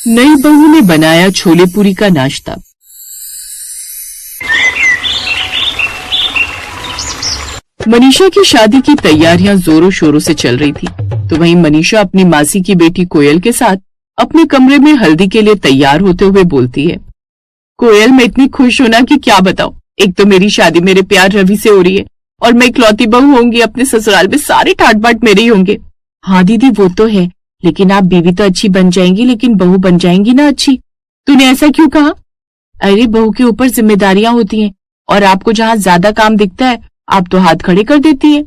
नई बहू ने बनाया छोले पूरी का नाश्ता। मनीषा की शादी की तैयारियां जोरों शोरों से चल रही थी, तो वहीं मनीषा अपनी मासी की बेटी कोयल के साथ अपने कमरे में हल्दी के लिए तैयार होते हुए बोलती है। कोयल, मैं इतनी खुश हूं ना कि क्या बताऊं। एक तो मेरी शादी मेरे प्यार रवि से हो रही है और मैं इकलौती बहू होंगी। अपने ससुराल में सारे ठाट बाट मेरे ही होंगे। हाँ दीदी, वो तो है, लेकिन आप बीवी तो अच्छी बन जाएंगी, लेकिन बहू बन जाएंगी ना अच्छी। तूने ऐसा क्यों कहा? अरे बहू के ऊपर जिम्मेदारियां होती हैं और आपको जहाँ ज्यादा काम दिखता है आप तो हाथ खड़े कर देती है।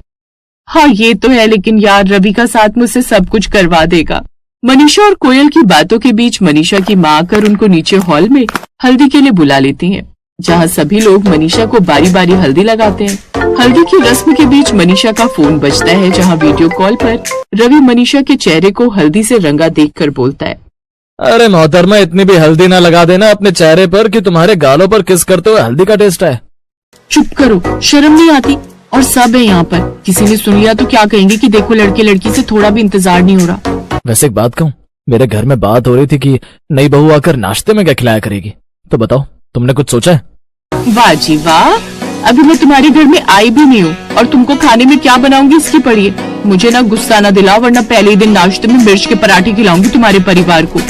हाँ ये तो है, लेकिन यार रवि का साथ मुझसे सब कुछ करवा देगा। मनीषा और कोयल की बातों के बीच मनीषा की माँ आकर उनको नीचे हॉल में हल्दी के लिए बुला लेती हैं, जहाँ सभी लोग मनीषा को बारी बारी हल्दी लगाते हैं। हल्दी की रस्म के बीच मनीषा का फोन बजता है, जहाँ वीडियो कॉल पर रवि मनीषा के चेहरे को हल्दी से रंगा देखकर बोलता है। अरे मोहतरमा, इतनी भी हल्दी ना लगा देना अपने चेहरे पर कि तुम्हारे गालों पर किस करते हुए हल्दी का टेस्ट है। चुप करो, शर्म नहीं आती? और सब है यहाँ पर, किसी ने सुन लिया तो क्या कहेंगे कि देखो लड़के लड़की से थोड़ा भी इंतजार नहीं हो रहा। वैसे एक बात कहूँ, मेरे घर में बात हो रही थी कि नई बहू आकर नाश्ते में क्या खिलाया करेगी, तो बताओ तुमने कुछ सोचा है? वाह जी वाह, अभी मैं तुम्हारे घर में आई भी नहीं हूँ और तुमको खाने में क्या बनाऊंगी इसकी पड़ी है। मुझे ना गुस्सा ना दिलाओ, वरना पहले ही दिन नाश्ते में मिर्च के पराठे खिलाऊंगी तुम्हारे परिवार को।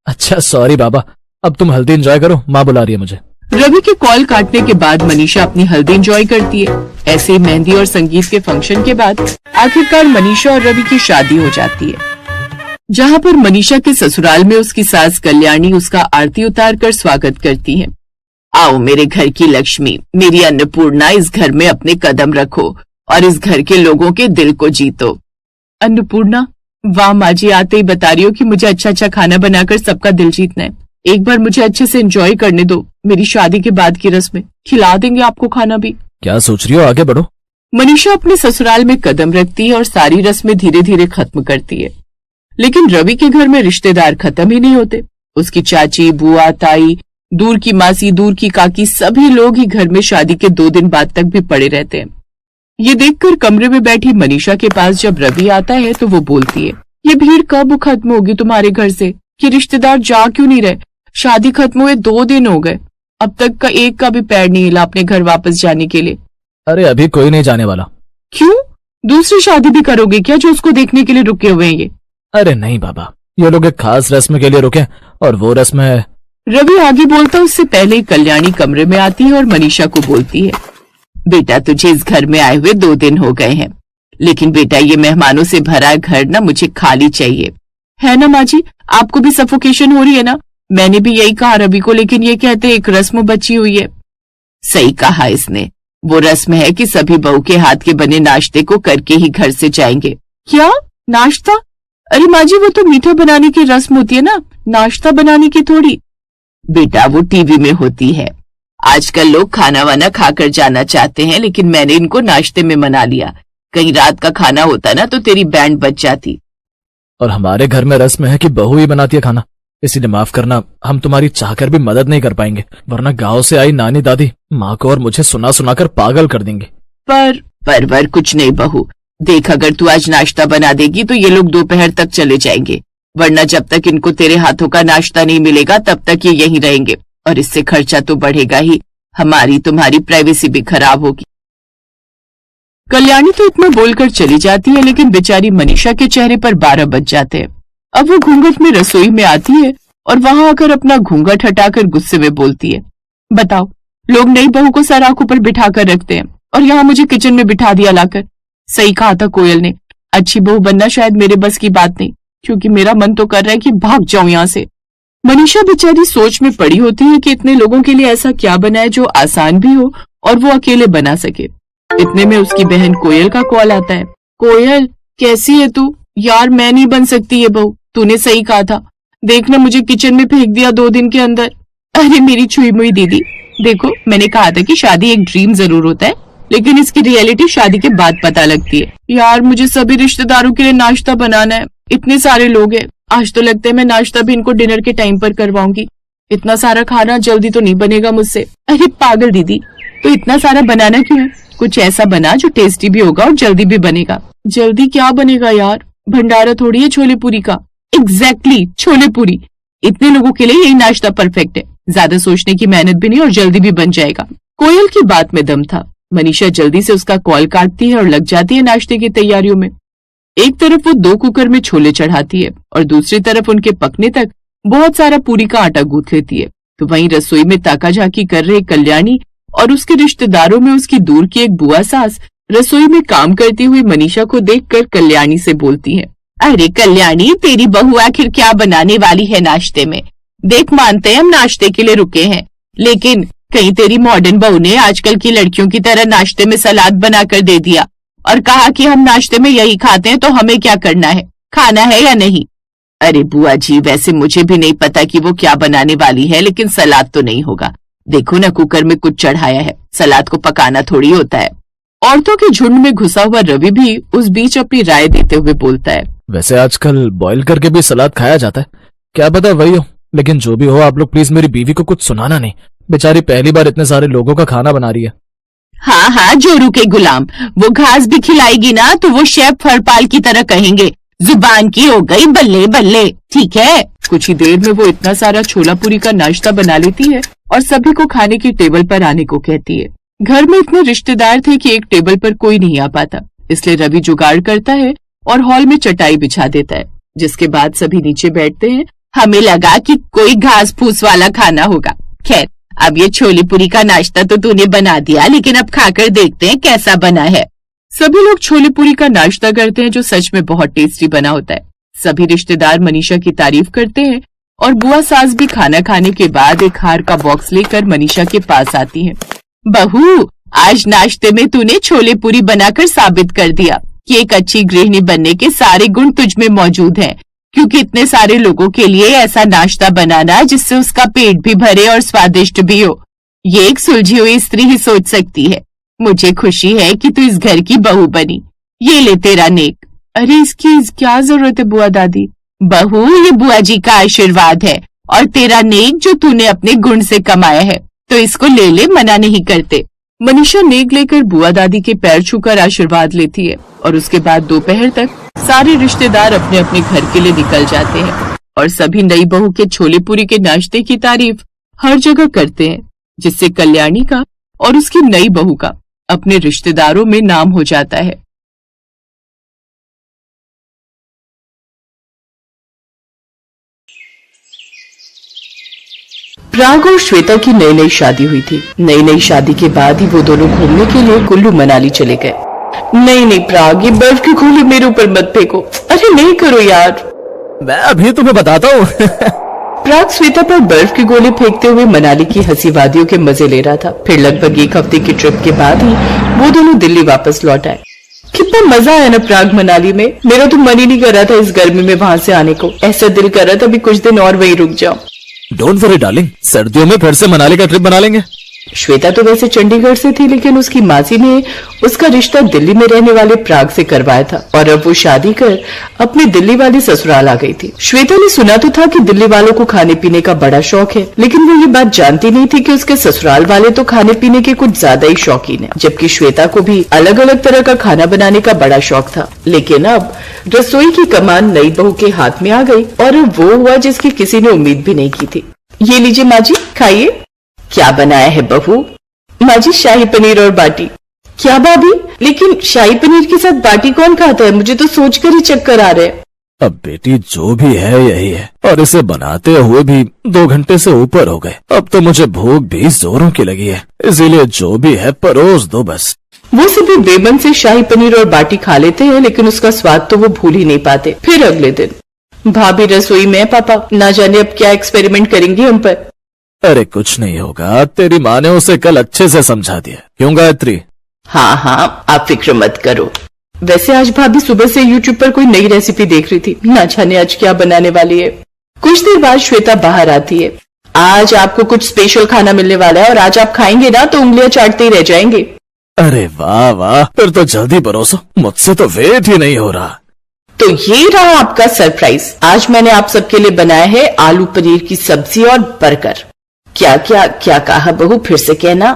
अच्छा सॉरी बाबा, अब तुम हल्दी एंजॉय करो, माँ बुला रही है मुझे। रवि के कॉल काटने के बाद मनीषा अपनी हल्दी एंजॉय करती है। ऐसे ही मेहंदी और संगीत के फंक्शन के बाद आखिरकार मनीषा और रवि की शादी हो जाती है, जहाँ पर मनीषा के ससुराल में उसकी सास कल्याणी उसका आरती उतार कर स्वागत करती है। आओ मेरे घर की लक्ष्मी, मेरी अन्नपूर्णा, इस घर में अपने कदम रखो और इस घर के लोगों के दिल को जीतो। अन्नपूर्णा, वाह माँ जी, आते ही बता रही हो कि मुझे अच्छा अच्छा खाना बनाकर सबका दिल जीतना है। एक बार मुझे अच्छे से एंजॉय करने दो, मेरी शादी के बाद की रस्म में खिला देंगे आपको खाना भी। क्या सोच रही हो, आगे बढ़ो। मनीषा अपने ससुराल में कदम रखती है और सारी रस्में धीरे धीरे खत्म करती है, लेकिन रवि के घर में रिश्तेदार खत्म ही नहीं होते। उसकी चाची, बुआ, ताई, दूर की मासी, दूर की काकी, सभी लोग ही घर में शादी के 2 दिन बाद तक भी पड़े रहते हैं। ये देखकर कमरे में बैठी मनीषा के पास जब रवि आता है तो वो बोलती है, ये भीड़ कब खत्म होगी तुम्हारे घर से? ये रिश्तेदार जा क्यों नहीं रहे? शादी खत्म हुए 2 दिन हो गए, अब तक का एक का भी पैर नहीं हिला अपने घर वापस जाने के लिए। अरे अभी कोई नहीं जाने वाला। क्यों? दूसरी शादी भी करोगे क्या जो उसको देखने के लिए रुके हुए हैं ये? अरे नहीं बाबा, ये लोग एक खास रस्म के लिए रुके और वो रस्म है। रवि आगे बोलता उससे पहले कल्याणी कमरे में आती है और मनीषा को बोलती है, बेटा तुझे इस घर में आए हुए 2 दिन हो गए हैं, लेकिन बेटा ये मेहमानों से भरा घर ना मुझे खाली चाहिए। है ना माँ जी, आपको भी सफोकेशन हो रही है ना? मैंने भी यही कहा रवि को, लेकिन ये कहते एक रस्म बची हुई है। सही कहा इसने, वो रस्म है कि सभी बहू के हाथ के बने नाश्ते को करके ही घर से जाएंगे। क्या नाश्ता? अरे माँ जी, वो तो मीठा बनाने की रस्म होती है ना, नाश्ता बनाने की थोड़ी। बेटा वो टीवी में होती है, आजकल लोग खाना वाना खाकर जाना चाहते हैं, लेकिन मैंने इनको नाश्ते में मना लिया। कहीं रात का खाना होता ना तो तेरी बैंड बच जाती। और हमारे घर में रस्म है कि बहू ही बनाती है खाना, इसीलिए माफ करना, हम तुम्हारी चाहकर भी मदद नहीं कर पाएंगे, वरना गांव से आई नानी दादी माँ को और मुझे सुना सुनाकर पागल कर देंगे। पर कुछ नहीं बहू, देख अगर तू आज नाश्ता बना देगी तो ये लोग दोपहर तक चले जाएंगे, वरना जब तक इनको तेरे हाथों का नाश्ता नहीं मिलेगा तब तक ये यहीं रहेंगे, और इससे खर्चा तो बढ़ेगा ही, हमारी तुम्हारी प्राइवेसी भी खराब होगी। कल्याणी तो इतना बोलकर चली जाती है, लेकिन बेचारी मनीषा के चेहरे पर 12 बज जाते हैं। अब वो घूंघट में रसोई में आती है और वहां आकर अपना घूंघट हटाकर गुस्से में बोलती है, बताओ लोग नई बहू को सर आंखों पर बिठा कर रखते हैं और यहाँ मुझे किचन में बिठा दिया लाकर। सही कहा था कोयल ने, अच्छी बहू बनना शायद मेरे बस की बात नहीं, क्योंकि मेरा मन तो कर रहा है कि भाग जाऊं यहाँ से। मनीषा बेचारी सोच में पड़ी होती है कि इतने लोगों के लिए ऐसा क्या बनाए जो आसान भी हो और वो अकेले बना सके। इतने में उसकी बहन कोयल का कॉल आता है। कोयल कैसी है तू? यार मैं नहीं बन सकती ये बहू, तूने सही कहा था, देखना मुझे किचन में फेंक दिया 2 दिन के अंदर। अरे मेरी छुई मुई दीदी, देखो मैंने कहा था कि शादी एक ड्रीम जरूर होता है, लेकिन इसकी रियलिटी शादी के बाद पता लगती है। यार मुझे सभी रिश्तेदारों के लिए नाश्ता बनाना है, इतने सारे लोग हैं, आज तो लगता है मैं नाश्ता भी इनको डिनर के टाइम पर करवाऊंगी। इतना सारा खाना जल्दी तो नहीं बनेगा मुझसे। अरे पागल दीदी, तो इतना सारा बनाना क्यों है? कुछ ऐसा बना जो टेस्टी भी होगा और जल्दी भी बनेगा। जल्दी क्या बनेगा यार, भंडारा थोड़ी है छोले पूरी का। एग्जैक्टली छोले पूरी, इतने लोगों के लिए यही नाश्ता परफेक्ट है, ज्यादा सोचने की मेहनत भी नहीं और जल्दी भी बन जाएगा। कोयल की बात में दम था। मनीषा जल्दी से उसका कॉल काटती है और लग जाती है नाश्ते की तैयारियों में। एक तरफ वो 2 कुकर में छोले चढ़ाती है और दूसरी तरफ उनके पकने तक बहुत सारा पूरी का आटा गूंथ लेती है। तो वहीं रसोई में ताकाझाकी कर रहे कल्याणी और उसके रिश्तेदारों में उसकी दूर की एक बुआ सास रसोई में काम करती हुई मनीषा को देखकर कल्याणी से बोलती है, अरे कल्याणी, तेरी बहू आखिर क्या बनाने वाली है नाश्ते में? देख, मानते हैं हम नाश्ते के लिए रुके हैं, लेकिन कहीं तेरी मॉडर्न बहू ने आजकल की लड़कियों की तरह नाश्ते में सलाद बनाकर दे दिया और कहा कि हम नाश्ते में यही खाते हैं, तो हमें क्या करना है, खाना है या नहीं? अरे बुआ जी, वैसे मुझे भी नहीं पता कि वो क्या बनाने वाली है, लेकिन सलाद तो नहीं होगा। देखो ना, कुकर में कुछ चढ़ाया है, सलाद को पकाना थोड़ी होता है। औरतों के झुंड में घुसा हुआ रवि भी उस बीच अपनी राय देते हुए बोलता है, वैसे आजकल बॉईल करके भी सलाद खाया जाता है, क्या पता वही हो, लेकिन जो भी हो आप लोग प्लीज मेरी बीवी को कुछ सुनाना नहीं, बेचारी पहली बार इतने सारे लोगों का खाना बना रही है। हाँ हाँ, जोरू के गुलाम, वो घास भी खिलाएगी ना तो वो शेफ हरपाल की तरह कहेंगे, जुबान की हो गई बल्ले बल्ले, ठीक है। कुछ ही देर में वो इतना सारा छोला पूरी का नाश्ता बना लेती है और सभी को खाने की टेबल पर आने को कहती है। घर में इतने रिश्तेदार थे कि एक टेबल पर कोई नहीं आ पाता, इसलिए रवि जुगाड़ करता है और हॉल में चटाई बिछा देता है, जिसके बाद सभी नीचे बैठते हैं। हमें लगा कि कोई घास फूस वाला खाना होगा। खैर, अब ये छोले पूरी का नाश्ता तो तूने बना दिया, लेकिन अब खाकर देखते हैं कैसा बना है। सभी लोग छोले पूरी का नाश्ता करते हैं, जो सच में बहुत टेस्टी बना होता है। सभी रिश्तेदार मनीषा की तारीफ करते हैं और बुआ सास भी खाना खाने के बाद एक हार का बॉक्स लेकर मनीषा के पास आती है। बहू, आज नाश्ते में तूने छोले पूरी बनाकर साबित कर दिया कि एक अच्छी गृहिणी बनने के सारे गुण तुझ में मौजूद हैं, क्योंकि इतने सारे लोगों के लिए ऐसा नाश्ता बनाना जिससे उसका पेट भी भरे और स्वादिष्ट भी हो, ये एक सुलझी हुई स्त्री ही सोच सकती है। मुझे खुशी है कि तू इस घर की बहू बनी। ये ले तेरा नेक। अरे इसकी क्या जरूरत है बुआ दादी? बहू, ये बुआ जी का आशीर्वाद है और तेरा नेक जो तूने अपने गुण से कमाया है, तो इसको ले ले, मना नहीं करते। मनीषा नेक लेकर बुआ दादी के पैर छूकर आशीर्वाद लेती है और उसके बाद दोपहर तक सारे रिश्तेदार अपने अपने घर के लिए निकल जाते हैं और सभी नई बहू के छोले पूरी के नाश्ते की तारीफ हर जगह करते हैं, जिससे कल्याणी का और उसकी नई बहू का अपने रिश्तेदारों में नाम हो जाता है। प्राग और श्वेता की नई नई शादी हुई थी। नई नई शादी के बाद ही वो दोनों घूमने के लिए कुल्लू मनाली चले गए। नहीं नहीं प्राग, ये बर्फ के गोले मेरे ऊपर मत फेंको। अरे नहीं करो यार। मैं अभी तुम्हें बताता हूँ। प्राग श्वेता पर बर्फ के गोले फेंकते हुए मनाली की हंसी वादियों के मजे ले रहा था। फिर लगभग एक हफ्ते की ट्रिप के बाद ही वो दोनों दिल्ली वापस लौट आए। कितना मजा आया ना प्राग मनाली में। मेरा तो मन ही नहीं कर रहा था इस गर्मी में वहां से आने को। ऐसा दिल कर रहा था अभी कुछ दिन और वहीं रुक जाऊं। डोंट वरी डार्लिंग, सर्दियों में फिर से मनाली का ट्रिप बना लेंगे। श्वेता तो वैसे चंडीगढ़ से थी, लेकिन उसकी मासी ने उसका रिश्ता दिल्ली में रहने वाले प्राग से करवाया था और अब वो शादी कर अपनी दिल्ली वाली ससुराल आ गई थी। श्वेता ने सुना तो था कि दिल्ली वालों को खाने पीने का बड़ा शौक है, लेकिन वो ये बात जानती नहीं थी कि उसके ससुराल वाले तो खाने पीने के कुछ ज्यादा ही शौकीन है। जबकि श्वेता को भी अलग अलग तरह का खाना बनाने का बड़ा शौक था, लेकिन अब रसोई की कमान नई बहू के हाथ में आ गई और अब वो हुआ जिसकी किसी ने उम्मीद भी नहीं की थी। ये लीजिए माँ जी, खाइए। क्या बनाया है बहू? माँ जी, शाही पनीर और बाटी। क्या भाभी, लेकिन शाही पनीर के साथ बाटी कौन खाता है? मुझे तो सोचकर ही चक्कर आ रहे हैं। अब बेटी जो भी है यही है, और इसे बनाते हुए भी 2 घंटे से ऊपर हो गए। अब तो मुझे भूख भी जोरों की लगी है, इसीलिए जो भी है परोस दो बस। वो सभी बेमन से शाही पनीर और बाटी खा लेते हैं, लेकिन उसका स्वाद तो वो भूल ही नहीं पाते। फिर अगले दिन भाभी रसोई में, पापा ना जाने अब क्या एक्सपेरिमेंट करेंगे हम पर। अरे कुछ नहीं होगा, तेरी माँ ने उसे कल अच्छे से समझा दिया, क्यों गायत्री? हाँ हाँ, आप फिक्र मत करो। वैसे आज भाभी सुबह से YouTube पर कोई नई रेसिपी देख रही थी, ना जाने आज क्या बनाने वाली है। कुछ देर बाद श्वेता बाहर आती है। आज आपको कुछ स्पेशल खाना मिलने वाला है और आज आप खाएंगे ना तो उंगलियां चाटते ही रह जाएंगे। अरे वाह वाह, फिर तो जल्दी परोसो, मुझसे तो वेट ही नहीं हो रहा। तो ये रहा आपका सरप्राइज। आज मैंने आप सबके लिए बनाया है आलू पनीर की सब्जी और बर्गर। क्या क्या क्या कहा बहू, फिर से कहना।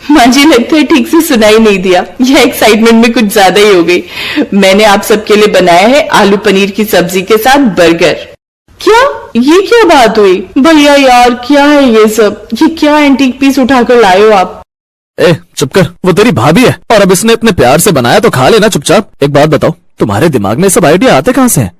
माँ जी, लगता है ठीक से सुनाई नहीं दिया, यह एक्साइटमेंट में कुछ ज्यादा ही हो गई। मैंने आप सबके लिए बनाया है आलू पनीर की सब्जी के साथ बर्गर। क्या ये क्या बात हुई भैया यार, क्या है ये सब? ये क्या एंटीक पीस उठाकर लाए हो आप? ए चुप कर, वो तेरी भाभी है और अब इसने इतने प्यार से बनाया तो खा लेना चुपचाप। एक बात बताओ, तुम्हारे दिमाग में सब आइडिया आते कहाँ से हैं?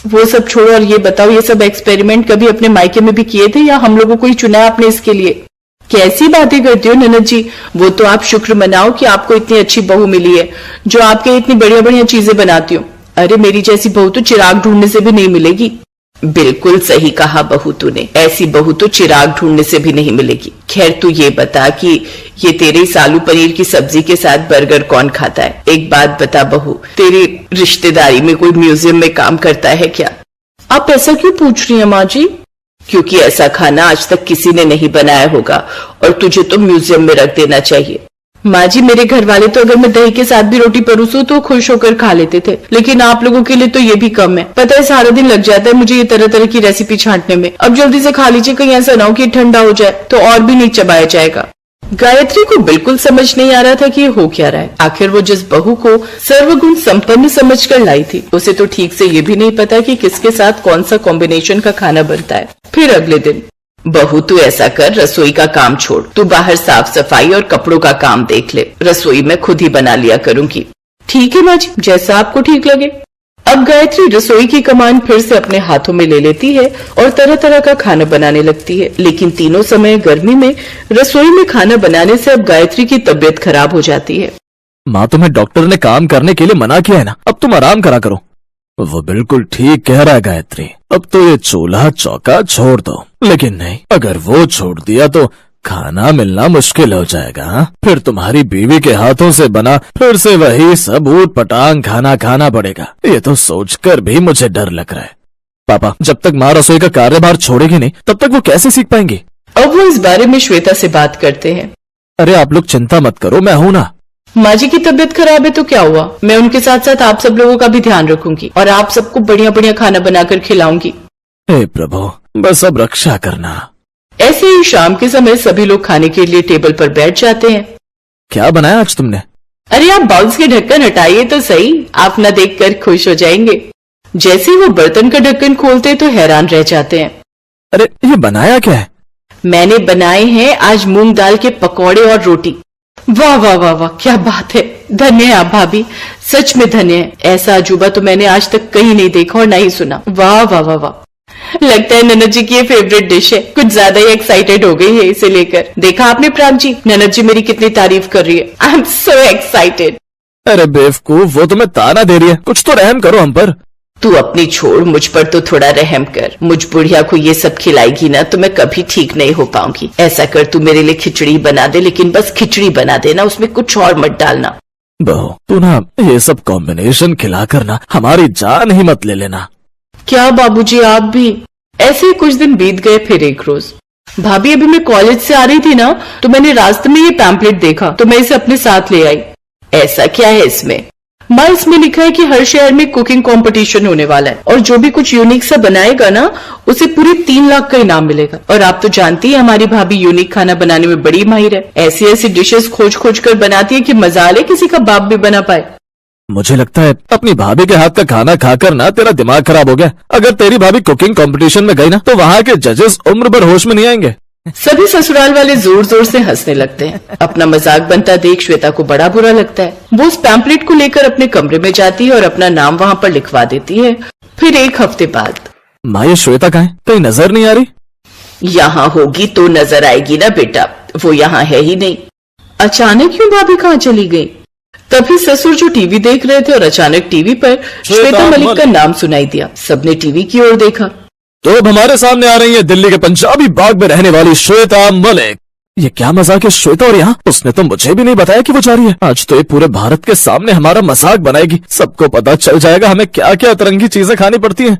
वो सब छोड़ो और ये बताओ, ये सब एक्सपेरिमेंट कभी अपने मायके में भी किए थे या हम लोगों को ही चुना है आपने इसके लिए? कैसी बातें करती हो ननद जी? वो तो आप शुक्र मनाओ कि आपको इतनी अच्छी बहू मिली है जो आपके इतनी बढ़िया बढ़िया चीजें बनाती हो। अरे मेरी जैसी बहू तो चिराग ढूंढने से भी नहीं मिलेगी। बिल्कुल सही कहा बहू तूने, ऐसी बहू तो चिराग ढूंढने से भी नहीं मिलेगी। खैर तू ये बता कि ये तेरे इस आलू पनीर की सब्जी के साथ बर्गर कौन खाता है? एक बात बता बहू, तेरी रिश्तेदारी में कोई म्यूजियम में काम करता है क्या? आप ऐसा क्यों पूछ रही हैं माँ जी? क्योंकि ऐसा खाना आज तक किसी ने नहीं बनाया होगा और तुझे तो म्यूजियम में रख देना चाहिए। माँ जी मेरे घर वाले तो अगर मैं दही के साथ भी रोटी परोसूं तो खुश होकर खा लेते थे, लेकिन आप लोगों के लिए तो ये भी कम है। पता है सारा दिन लग जाता है मुझे ये तरह तरह की रेसिपी छांटने में। अब जल्दी से खा लीजिए, कहीं ऐसा ना हो कि ठंडा हो जाए तो और भी नहीं चबाया जाएगा। गायत्री को बिल्कुल समझ नहीं आ रहा था कि ये हो क्या रहा है। आखिर वो जिस बहू को सर्वगुण संपन्न समझकर लाई थी उसे तो ठीक से ये भी नहीं पता कि किसके साथ कौन सा कॉम्बिनेशन का खाना बनता है। फिर अगले दिन, बहू तू ऐसा कर, रसोई का काम छोड़, तू बाहर साफ सफाई और कपड़ों का काम देख ले, रसोई मैं खुद ही बना लिया करूंगी। ठीक है माँ जी, जैसा आपको ठीक लगे। अब गायत्री रसोई की कमान फिर से अपने हाथों में ले लेती है और तरह तरह का खाना बनाने लगती है। लेकिन तीनों समय गर्मी में रसोई में खाना बनाने से अब गायत्री की तबीयत खराब हो जाती है। माँ तुम्हें डॉक्टर ने काम करने के लिए मना किया है ना, अब तुम आराम करा करो। वो बिल्कुल ठीक कह रहा है गायत्री, अब तो ये चूल्हा चौका छोड़ दो। लेकिन नहीं, अगर वो छोड़ दिया तो खाना मिलना मुश्किल हो जाएगा। हाँ? फिर तुम्हारी बीवी के हाथों से बना फिर से वही सब ऊट पटांग खाना खाना पड़ेगा। ये तो सोचकर भी मुझे डर लग रहा है। पापा, जब तक माँ रसोई का कार्यभार छोड़ेगी नहीं तब तक वो कैसे सीख पाएंगे? अब वो इस बारे में श्वेता से बात करते हैं। अरे आप लोग चिंता मत करो, मैं हूं ना। माँ जी की तबीयत खराब है तो क्या हुआ, मैं उनके साथ साथ आप सब लोगों का भी ध्यान रखूंगी और आप सबको बढ़िया बढ़िया खाना बनाकर खिलाऊंगी। हे प्रभु, बस अब रक्षा करना। ऐसे ही शाम के समय सभी लोग खाने के लिए टेबल पर बैठ जाते हैं। क्या बनाया आज तुमने? अरे आप बाउल्स के ढक्कन हटाइए तो सही, आप न देखकर खुश हो जाएंगे। जैसे ही वो बर्तन का ढक्कन खोलते तो हैरान रह जाते हैं। अरे ये बनाया क्या है? मैंने बनाए हैं आज मूंग दाल के पकौड़े और रोटी। वाह वाह वाह वाह, क्या बात है। धन्य है आप भाभी, सच में धन्य है। ऐसा अजूबा तो मैंने आज तक कहीं नहीं देखा और नहीं सुना। वाह वाह वाह वाह, लगता है ननद जी की ये फेवरेट डिश है। कुछ ज्यादा ही एक्साइटेड हो गई है इसे लेकर। देखा आपने प्राण जी, ननद जी मेरी कितनी तारीफ कर रही है। I am so excited. अरे बेवकूफ, वो तुम्हें ताना दे रही है, कुछ तो रहम करो हम पर। तू अपनी छोड़, मुझ पर तो थोड़ा रहम कर। मुझ बुढ़िया को ये सब खिलाएगी ना तो मैं कभी ठीक नहीं हो पाऊंगी। ऐसा कर, तू मेरे लिए खिचड़ी बना दे, लेकिन बस खिचड़ी बना देना, उसमें कुछ और मत डालना। बहू तू ना ये सब कॉम्बिनेशन खिलाकर ना हमारी जान ही मत ले लेना। क्या बाबूजी आप भी? ऐसे ही कुछ दिन बीत गए। फिर एक रोज, भाभी अभी मैं कॉलेज से आ रही थी ना तो मैंने रास्ते में ये पैम्पलेट देखा तो मैं इसे अपने साथ ले आई। ऐसा क्या है इसमें? माँ, इसमें लिखा है कि हर शहर में कुकिंग कंपटीशन होने वाला है और जो भी कुछ यूनिक सा बनाएगा ना उसे पूरे 3 लाख का इनाम मिलेगा। और आप तो जानती है हमारी भाभी यूनिक खाना बनाने में बड़ी माहिर है। ऐसी ऐसी डिशेस खोज खोज कर बनाती है कि मजाल है किसी का बाप भी बना पाए। मुझे लगता है अपनी भाभी के हाथ का खाना खाकर ना तेरा दिमाग खराब हो गया। अगर तेरी भाभी कुकिंग कंपटीशन में गई ना तो वहाँ के जजेस उम्र भर होश में नहीं आएंगे। सभी ससुराल वाले जोर जोर से हंसने लगते हैं। अपना मजाक बनता देख श्वेता को बड़ा बुरा लगता है। वो उस पैम्पलेट को लेकर अपने कमरे में जाती है और अपना नाम वहाँ पर लिखवा देती है। फिर एक हफ्ते बाद, माँ ये श्वेता कहाँ है? कहीं नजर नहीं आ रही? यहाँ होगी तो नजर आएगी ना बेटा, वो यहाँ है ही नहीं। अचानक क्यों भाभी कहाँ चली गई? तभी ससुर जो टीवी देख रहे थे और अचानक टीवी पर श्वेता मलिक का नाम सुनाई दिया। सबने टीवी की ओर देखा तो अब हमारे सामने आ रही है दिल्ली के पंजाबी बाग में रहने वाली श्वेता मलिक। ये क्या मजाक है श्वेता? और यहाँ उसने तो मुझे भी नहीं बताया कि वो जा रही है। आज तो ये पूरे भारत के सामने हमारा मजाक बनाएगी। सबको पता चल जाएगा हमें क्या क्या अतरंगी चीजें खानी पड़ती हैं।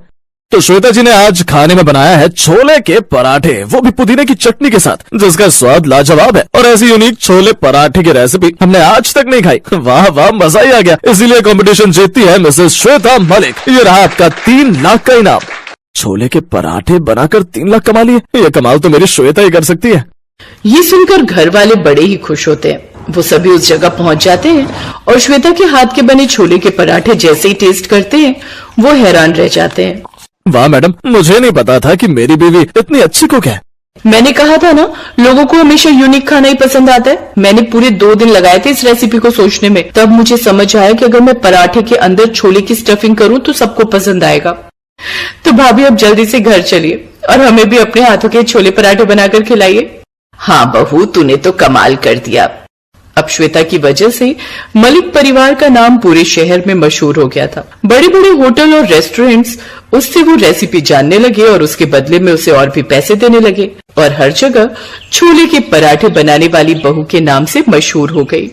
तो श्वेता जी ने आज खाने में बनाया है छोले के पराठे, वो भी पुदीने की चटनी के साथ, जिसका स्वाद लाजवाब है। और ऐसी यूनिक छोले पराठे की रेसिपी हमने आज तक नहीं खाई। वाह वाह, मजा ही आ गया। इसीलिए कंपटीशन जीतती है मिसेस श्वेता मलिक। ये रहा आपका 3 लाख का इनाम। छोले के पराठे बनाकर 3 लाख कमा लिए। ये कमाल तो मेरी श्वेता ही कर सकती है। ये सुनकर घर वाले बड़े ही खुश होते हैं। वो सभी उस जगह पहुंच जाते हैं और श्वेता के हाथ के बने छोले के पराठे जैसे ही टेस्ट करते हैं वो हैरान रह जाते हैं। वाह मैडम, मुझे नहीं पता था कि मेरी बीवी इतनी अच्छी कुक है। मैंने कहा था ना, लोगों को हमेशा यूनिक खाना ही पसंद आता है। मैंने पूरे 2 दिन लगाए थे इस रेसिपी को सोचने में। तब मुझे समझ आया कि अगर मैं पराठे के अंदर छोले की स्टफिंग करूं तो सबको पसंद आएगा। तो भाभी अब जल्दी से घर चलिए और हमें भी अपने हाथों के छोले पराठे बनाकर खिलाइए। हाँ बहू, तूने तो कमाल कर दिया। अब श्वेता की वजह से मलिक परिवार का नाम पूरे शहर में मशहूर हो गया था। बड़े बड़े होटल और रेस्टोरेंट्स उससे वो रेसिपी जानने लगे और उसके बदले में उसे और भी पैसे देने लगे और हर जगह छोले के पराठे बनाने वाली बहू के नाम से मशहूर हो गई।